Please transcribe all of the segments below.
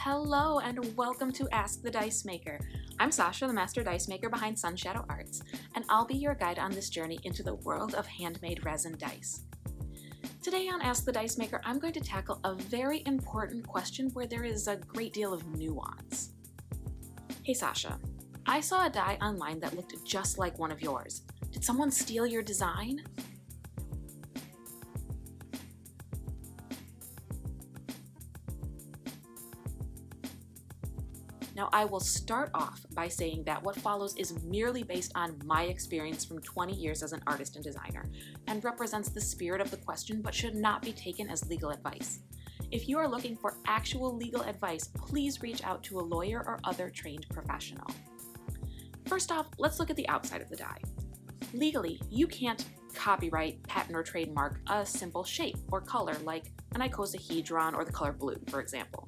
Hello and welcome to Ask the Dice Maker. I'm Sasha, the Master Dice Maker behind Sunshadeau Arts, and I'll be your guide on this journey into the world of handmade resin dice. Today on Ask the Dice Maker, I'm going to tackle a very important question where there is a great deal of nuance. Hey Sasha, I saw a die online that looked just like one of yours. Did someone steal your design? Now, I will start off by saying that what follows is merely based on my experience from 20 years as an artist and designer, and represents the spirit of the question but should not be taken as legal advice. If you are looking for actual legal advice, please reach out to a lawyer or other trained professional. First off, let's look at the outside of the die. Legally, you can't copyright, patent, or trademark a simple shape or color like an icosahedron or the color blue, for example.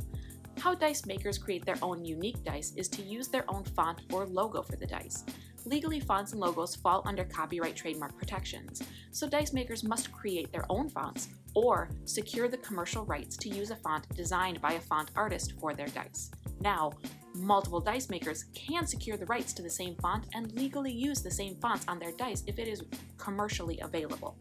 How dice makers create their own unique dice is to use their own font or logo for the dice. Legally, fonts and logos fall under copyright trademark protections, so dice makers must create their own fonts or secure the commercial rights to use a font designed by a font artist for their dice. Now, multiple dice makers can secure the rights to the same font and legally use the same fonts on their dice if it is commercially available.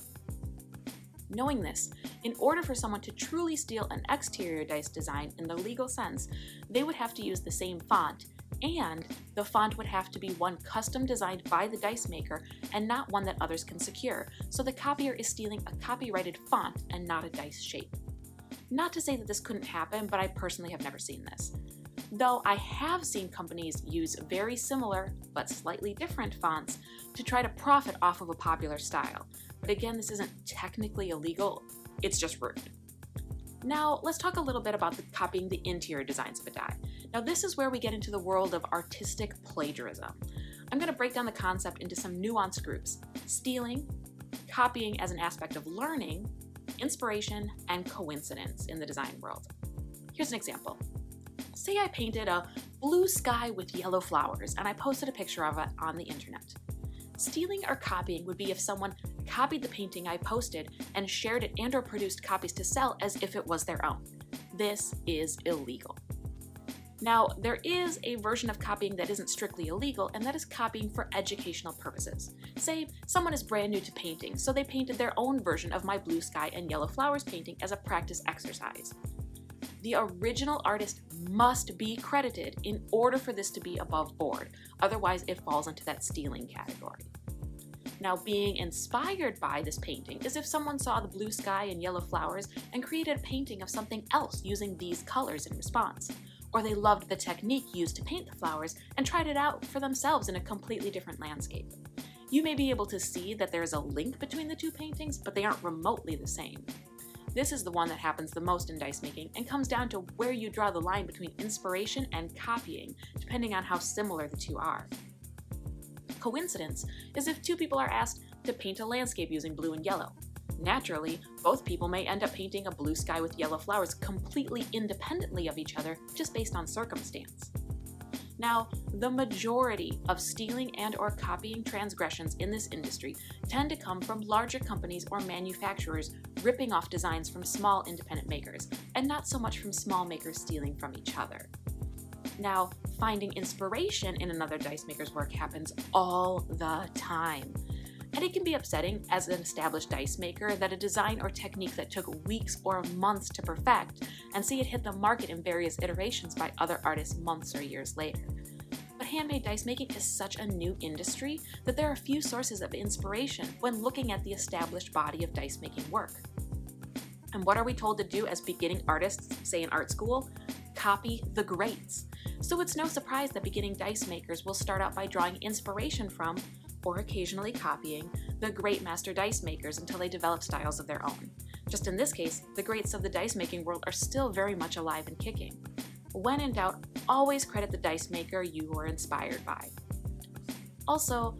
Knowing this, in order for someone to truly steal an exterior dice design in the legal sense, they would have to use the same font, and the font would have to be one custom designed by the dice maker and not one that others can secure, so the copier is stealing a copyrighted font and not a dice shape. Not to say that this couldn't happen, but I personally have never seen this. Though I have seen companies use very similar but slightly different fonts to try to profit off of a popular style. But again, this isn't technically illegal, it's just rude. Now, let's talk a little bit about copying the interior designs of a die. Now, this is where we get into the world of artistic plagiarism. I'm going to break down the concept into some nuanced groups: stealing, copying as an aspect of learning, inspiration, and coincidence in the design world. Here's an example. Say I painted a blue sky with yellow flowers and I posted a picture of it on the internet. Stealing or copying would be if someone copied the painting I posted and shared it and/or produced copies to sell as if it was their own. This is illegal. Now, there is a version of copying that isn't strictly illegal, and that is copying for educational purposes. Say someone is brand new to painting, so they painted their own version of my blue sky and yellow flowers painting as a practice exercise. The original artist must be credited in order for this to be above board, otherwise it falls into that stealing category. Now, being inspired by this painting is if someone saw the blue sky and yellow flowers and created a painting of something else using these colors in response, or they loved the technique used to paint the flowers and tried it out for themselves in a completely different landscape. You may be able to see that there is a link between the two paintings, but they aren't remotely the same. This is the one that happens the most in dice making and comes down to where you draw the line between inspiration and copying, depending on how similar the two are. Coincidence is if two people are asked to paint a landscape using blue and yellow. Naturally, both people may end up painting a blue sky with yellow flowers completely independently of each other, just based on circumstance. Now, the majority of stealing and/or copying transgressions in this industry tend to come from larger companies or manufacturers ripping off designs from small independent makers, and not so much from small makers stealing from each other. Now, finding inspiration in another dice maker's work happens all the time. And it can be upsetting as an established dice maker that a design or technique that took weeks or months to perfect and see it hit the market in various iterations by other artists months or years later. But handmade dice making is such a new industry that there are few sources of inspiration when looking at the established body of dice making work. And what are we told to do as beginning artists, say in art school? Copy the greats. So it's no surprise that beginning dice makers will start out by drawing inspiration from, or occasionally copying, the great master dice makers until they develop styles of their own. Just in this case, the greats of the dice making world are still very much alive and kicking. When in doubt, always credit the dice maker you were inspired by. Also,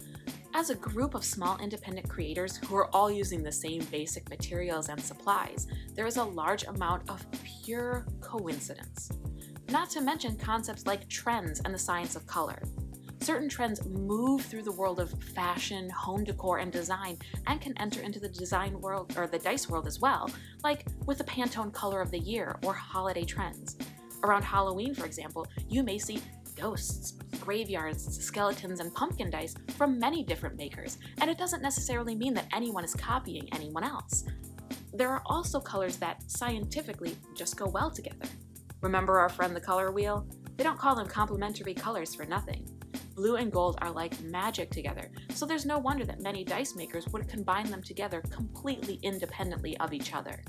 as a group of small independent creators who are all using the same basic materials and supplies, there is a large amount of pure coincidence. Not to mention concepts like trends and the science of color. Certain trends move through the world of fashion, home decor, and design, and can enter into the design world or the dice world as well, like with the Pantone color of the year or holiday trends. Around Halloween, for example, you may see ghosts, graveyards, skeletons, and pumpkin dice from many different makers, and it doesn't necessarily mean that anyone is copying anyone else. There are also colors that, scientifically, just go well together. Remember our friend the color wheel? They don't call them complementary colors for nothing. Blue and gold are like magic together, so there's no wonder that many dice makers would combine them together completely independently of each other.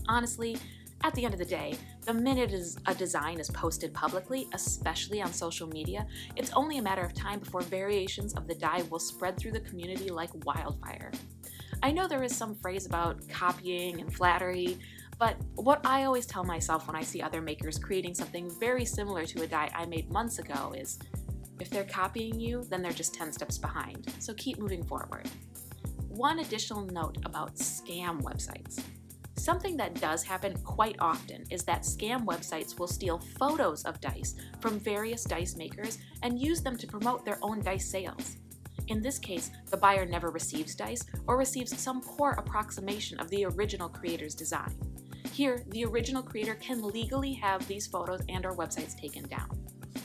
Honestly, at the end of the day, the minute a design is posted publicly, especially on social media, it's only a matter of time before variations of the die will spread through the community like wildfire. I know there is some phrase about copying and flattery, but what I always tell myself when I see other makers creating something very similar to a die I made months ago is, if they're copying you, then they're just 10 steps behind, so keep moving forward. One additional note about scam websites. Something that does happen quite often is that scam websites will steal photos of dice from various dice makers and use them to promote their own dice sales. In this case, the buyer never receives dice or receives some poor approximation of the original creator's design. Here, the original creator can legally have these photos and/or websites taken down.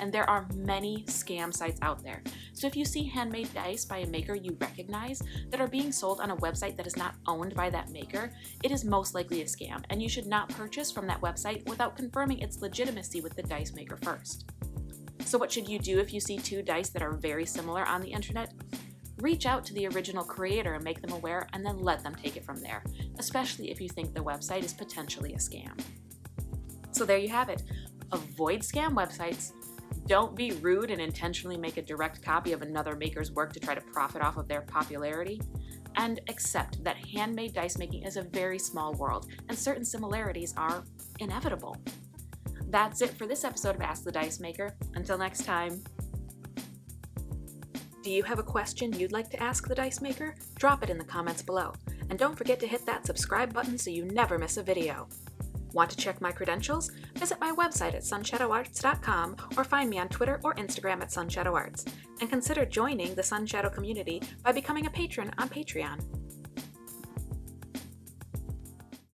And there are many scam sites out there, so if you see handmade dice by a maker you recognize that are being sold on a website that is not owned by that maker, it is most likely a scam, and you should not purchase from that website without confirming its legitimacy with the dice maker first. So what should you do if you see two dice that are very similar on the internet? Reach out to the original creator and make them aware, and then let them take it from there, especially if you think the website is potentially a scam. So there you have it. Avoid scam websites. Don't be rude and intentionally make a direct copy of another maker's work to try to profit off of their popularity. And accept that handmade dice making is a very small world, and certain similarities are inevitable. That's it for this episode of Ask the Dice Maker. Until next time. Do you have a question you'd like to ask the Dice Maker? Drop it in the comments below. And don't forget to hit that subscribe button so you never miss a video. Want to check my credentials? Visit my website at sunshadowarts.com or find me on Twitter or Instagram at Sunshadeau Arts. And consider joining the Sunshadow community by becoming a patron on Patreon.